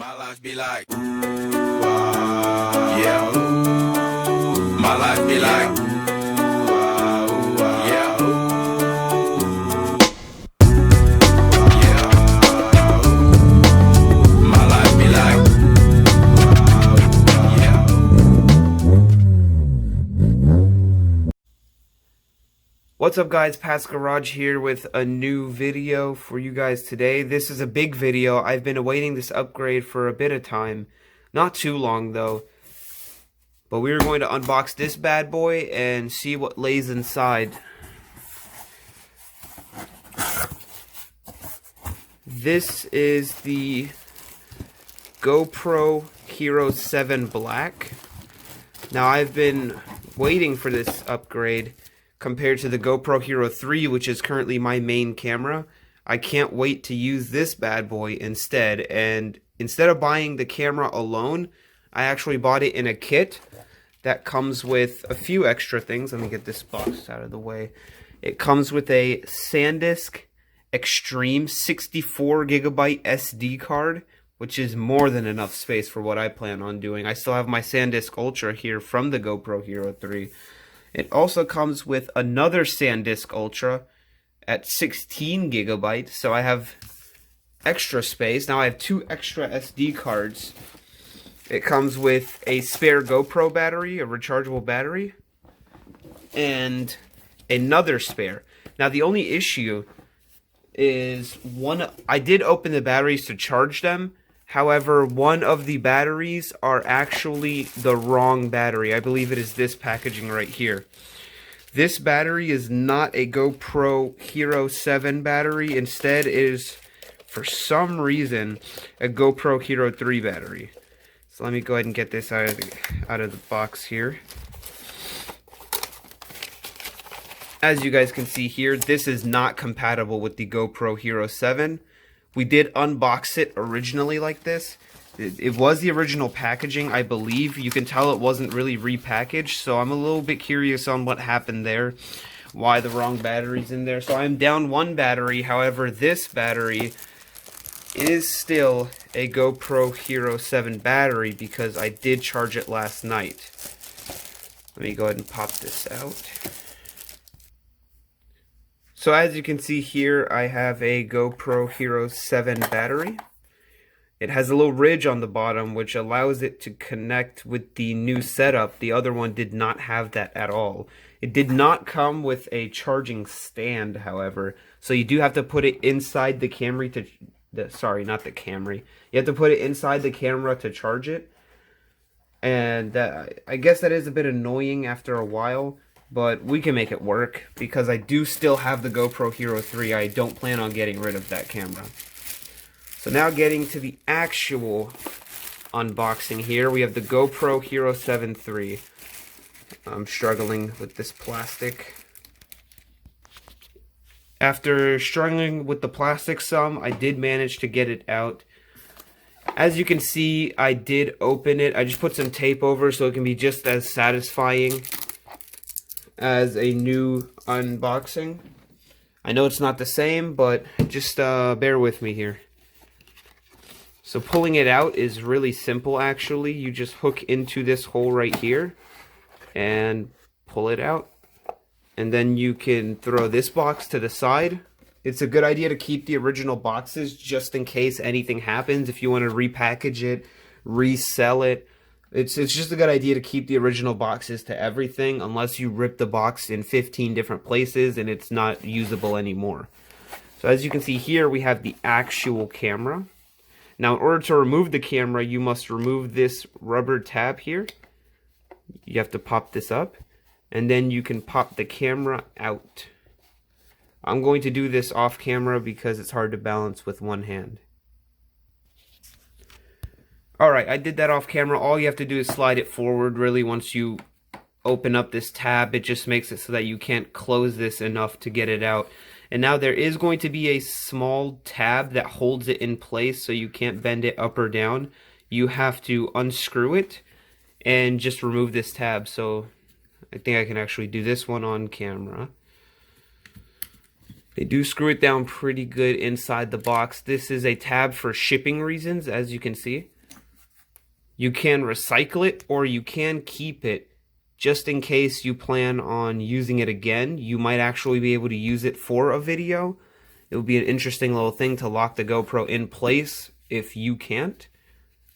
My life be like, ooh, yeah, ooh. My life be like, ooh, yeah, ooh. Yeah, ooh. My life be like, yeah. What's up guys, Pat's Garage here with a new video for you guys today. This is a big video. I've been awaiting this upgrade for a bit of time. Not too long though. But we are going to unbox this bad boy and see what lays inside. This is the GoPro Hero 7 Black. Now I've been waiting for this upgrade compared to the GoPro Hero 3, which is currently my main camera. I can't wait to use this bad boy instead. And instead of buying the camera alone, I actually bought it in a kit that comes with a few extra things. Let me get this box out of the way. It comes with a SanDisk Extreme 64GB SD card, which is more than enough space for what I plan on doing. I still have my SanDisk Ultra here from the GoPro Hero 3. It also comes with another SanDisk Ultra at 16GB, so I have extra space. Now I have two extra SD cards. It comes with a spare GoPro battery, a rechargeable battery, and another spare. Now the only issue is I did open the batteries to charge them. However, one of the batteries are actually the wrong battery. I believe it is this packaging right here. This battery is not a GoPro Hero 7 battery. Instead, it is, for some reason, a GoPro Hero 3 battery. So let me go ahead and get this out of the box here. As you guys can see here, this is not compatible with the GoPro Hero 7. We did unbox it originally like this. It was the original packaging, I believe. You can tell it wasn't really repackaged, so I'm a little bit curious on what happened there, why the wrong battery's in there. So I'm down one battery. However, this battery is still a GoPro Hero 7 battery because I did charge it last night. Let me go ahead and pop this out. So as you can see here, I have a GoPro Hero 7 battery. It has a little ridge on the bottom, which allows it to connect with the new setup. The other one did not have that at all. It did not come with a charging stand, however. So you do have to put it inside the Camry sorry, not the Camry. You have to put it inside the camera to charge it. And I guess that is a bit annoying after a while. But we can make it work because I do still have the GoPro Hero 3. I don't plan on getting rid of that camera. So now getting to the actual unboxing here. We have the GoPro Hero 7 III. I'm struggling with this plastic. After struggling with the plastic some, I did manage to get it out. As you can see, I did open it. I just put some tape over so it can be just as satisfying as a new unboxing. I know it's not the same, but just bear with me here. So pulling it out is really simple actually. You just hook into this hole right here and pull it out. And then you can throw this box to the side. It's a good idea to keep the original boxes just in case anything happens. If you want to repackage it, resell it, It's just a good idea to keep the original boxes to everything unless you rip the box in 15 different places and it's not usable anymore. So as you can see here, we have the actual camera. Now in order to remove the camera, you must remove this rubber tab here. You have to pop this up and then you can pop the camera out. I'm going to do this off camera because it's hard to balance with one hand. Alright, I did that off camera. All you have to do is slide it forward. Really, once you open up this tab, it just makes it so that you can't close this enough to get it out. And now there is going to be a small tab that holds it in place so you can't bend it up or down. You have to unscrew it and just remove this tab. So I think I can actually do this one on camera. They do screw it down pretty good inside the box. This is a tab for shipping reasons, as you can see. You can recycle it or you can keep it just in case you plan on using it again. You might actually be able to use it for a video. It would be an interesting little thing to lock the GoPro in place if you can't.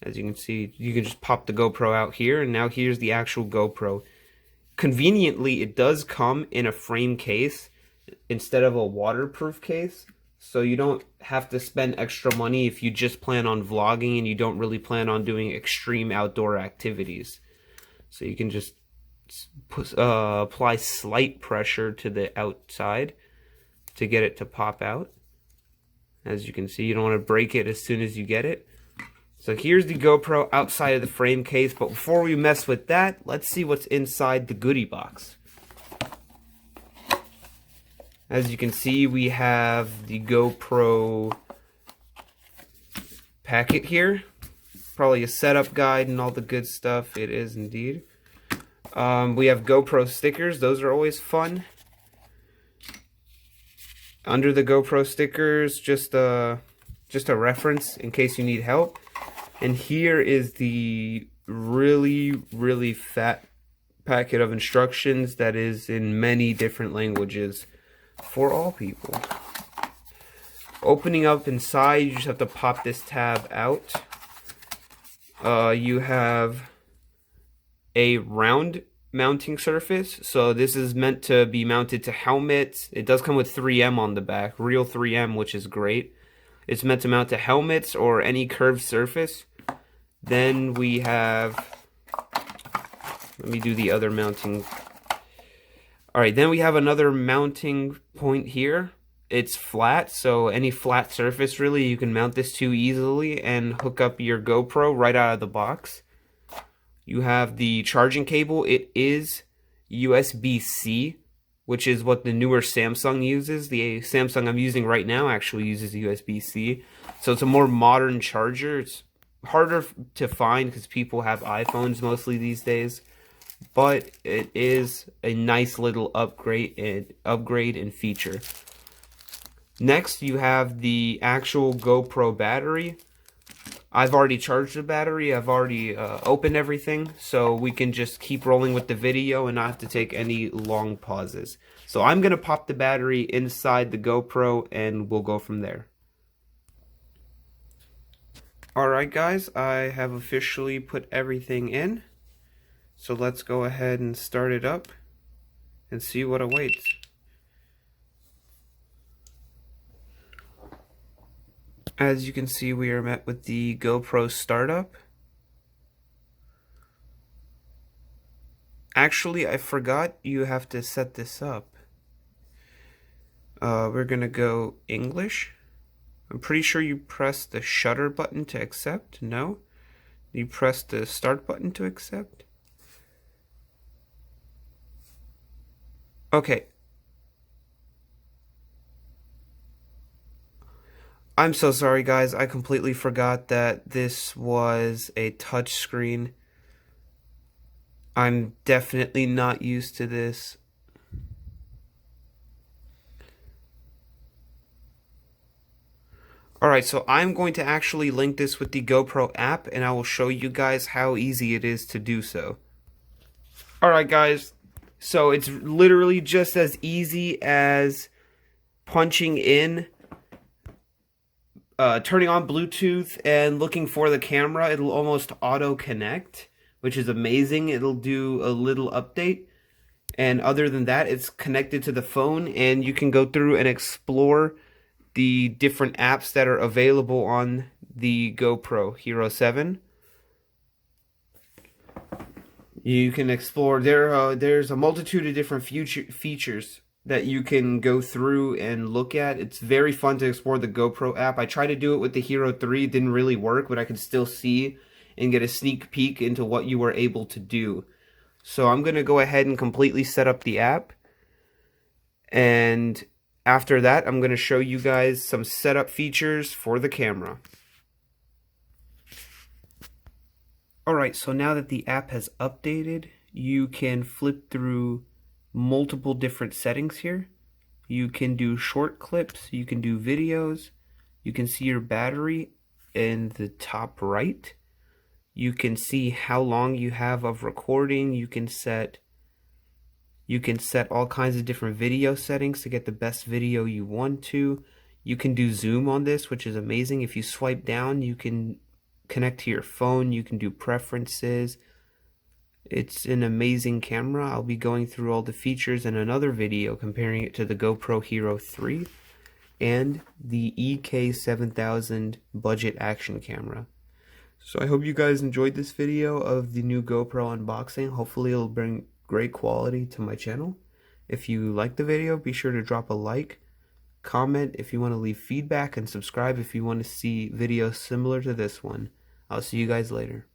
As you can see, you can just pop the GoPro out here, and now here's the actual GoPro. Conveniently, it does come in a frame case instead of a waterproof case, so you don't have to spend extra money if you just plan on vlogging and you don't really plan on doing extreme outdoor activities. So you can just apply slight pressure to the outside to get it to pop out. As you can see, you don't want to break it as soon as you get it. So here's the GoPro outside of the frame case, but before we mess with that, let's see what's inside the goodie box. As you can see, we have the GoPro packet here. Probably a setup guide and all the good stuff. It is indeed. We have GoPro stickers. Those are always fun. Under the GoPro stickers, just a reference in case you need help. And here is the really fat packet of instructions that is in many different languages for all people. Opening up inside, you just have to pop this tab out. You have a round mounting surface, so this is meant to be mounted to helmets. It does come with 3M on the back, real 3M, which is great. It's meant to mount to helmets or any curved surface. Then we have, let me do the other mounting. Alright, then we have another mounting point here. It's flat, so any flat surface really you can mount this to easily and hook up your GoPro right out of the box. You have the charging cable. It is USB-C, which is what the newer Samsung uses. The Samsung I'm using right now actually uses USB-C. So it's a more modern charger. It's harder to find because people have iPhones mostly these days. But it is a nice little upgrade in feature. Next, you have the actual GoPro battery. I've already charged the battery. I've already opened everything, so we can just keep rolling with the video and not have to take any long pauses. So I'm going to pop the battery inside the GoPro and we'll go from there. Alright guys, I have officially put everything in. So let's go ahead and start it up and see what awaits. As you can see, we are met with the GoPro startup. Actually, I forgot you have to set this up. We're gonna go English. I'm pretty sure you press the shutter button to accept. No? You press the start button to accept. Okay. I'm so sorry guys, I completely forgot that this was a touch screen. I'm definitely not used to this. Alright, so I'm going to actually link this with the GoPro app and I will show you guys how easy it is to do so. Alright guys, so it's literally just as easy as punching in, turning on Bluetooth and looking for the camera. It'll almost auto connect, which is amazing. It'll do a little update. And other than that, it's connected to the phone and you can go through and explore the different apps that are available on the GoPro Hero 7. You can explore, there's a multitude of different features that you can go through and look at. It's very fun to explore the GoPro app. I tried to do it with the Hero 3, it didn't really work, but I could still see and get a sneak peek into what you were able to do. So I'm going to go ahead and completely set up the app. And after that, I'm going to show you guys some setup features for the camera. Alright, so now that the app has updated, you can flip through multiple different settings here. You can do short clips, you can do videos, you can see your battery in the top right. You can see how long you have of recording. You can set all kinds of different video settings to get the best video you want to. You can do zoom on this, which is amazing. If you swipe down, you can connect to your phone. You can do preferences. It's an amazing camera. I'll be going through all the features in another video comparing it to the GoPro Hero 3 and the EK7000 budget action camera. So I hope you guys enjoyed this video of the new GoPro unboxing. Hopefully it'll bring great quality to my channel. If you liked the video, be sure to drop a like, comment if you want to leave feedback, and subscribe if you want to see videos similar to this one. I'll see you guys later.